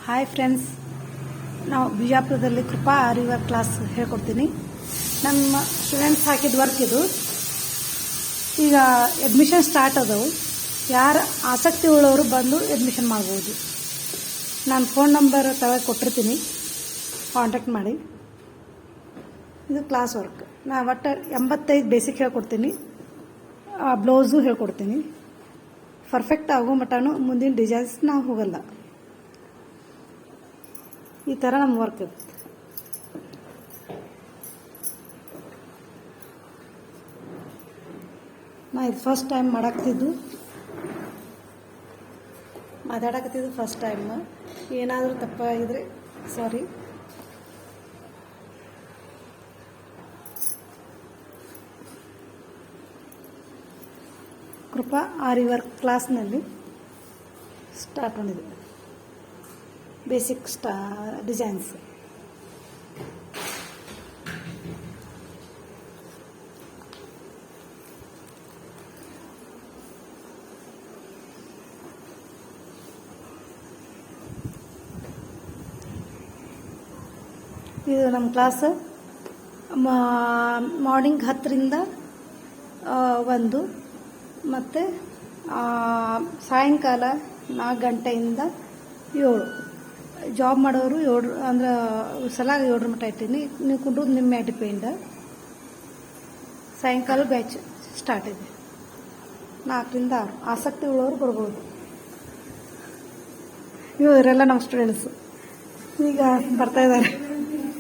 Hi friends, ನಾವು ಬಿಜಾಪುರದಲ್ಲಿ ಕೃಪಾ ಆರಿವರ್ಕ್ class ಹೇಳ್ಕೊಡ್ತೀನಿ. ನಮ್ಮ ಸ್ಟೂಡೆಂಟ್ಸ್ ಹಾಕಿದ ವರ್ಕ್ ಇದು. ಈಗ ಅಡ್ಮಿಷನ್ ಸ್ಟಾರ್ಟ್ ಅದವು. ಯಾರು ಆಸಕ್ತಿ ಉಳ್ಳವರು ಬಂದು ಅಡ್ಮಿಷನ್ ಮಾಡ್ಬೋದು. ನಾನು ಫೋನ್ ನಂಬರ್ ತಳಗೆ ಕೊಟ್ಟಿರ್ತೀನಿ, ಕಾಂಟ್ಯಾಕ್ಟ್ ಮಾಡಿ. ಇದು ಕ್ಲಾಸ್ ವರ್ಕ್. ನಾನು ಒಟ್ಟು 85 ಬೇಸಿಕ್ ಹೇಳ್ಕೊಡ್ತೀನಿ, ಬ್ಲೌಸು ಹೇಳ್ಕೊಡ್ತೀನಿ. ಪರ್ಫೆಕ್ಟ್ ಆಗೋ ಮಟನೂ ಮುಂದಿನ ಡಿಸೈನ್ಸ್ ನಾವು ಹೋಗಲ್ಲ. ಈ ಥರ ನಮ್ಮ ವರ್ಕ್ ಇರುತ್ತೆ. ನಾ ಇದು ಫಸ್ಟ್ ಟೈಮ್ ಮಾತಾಡಕತ್ತಿದ್ದು ಫಸ್ಟ್ ಟೈಮ್. ಏನಾದರೂ ತಪ್ಪಾಗಿದ್ರೆ ಸಾರಿ. ಕೃಪಾ ಆರಿ ವರ್ಕ್ ಕ್ಲಾಸ್ನಲ್ಲಿ ಸ್ಟಾರ್ಟ್ ಮಾಡಿದೆ. Basic designs. ಇದು ನಮ್ಮ ಕ್ಲಾಸ್ ಮಾರ್ನಿಂಗ್ 10ರಿಂದ 1 ಮತ್ತು ಸಾಯಂಕಾಲ 4 ಗಂಟೆಯಿಂದ 7. ಜಾಬ್ ಮಾಡೋರು 7 ಅಂದ್ರೆ ಸಲ 7 ಮಟ್ಟ ಇಟ್ಟೀನಿ. ನೀವು ಕುಂಡ್ರದು ನಿಮ್ಮ ಮೇಲೆ ಡಿಪೆಂಡ್. ಸಾಯಂಕಾಲ ಬ್ಯಾಚ್ ಸ್ಟಾರ್ಟ್ ಇದೆ 4ರಿಂದ 6. ಆಸಕ್ತಿ ಉಳ್ಳವರು ಬರ್ಬೋದು. ಇವರೆಲ್ಲ ನಮ್ಮ ಸ್ಟೂಡೆಂಟ್ಸು ಈಗ ಬರ್ತಾಯಿದ್ದಾರೆ.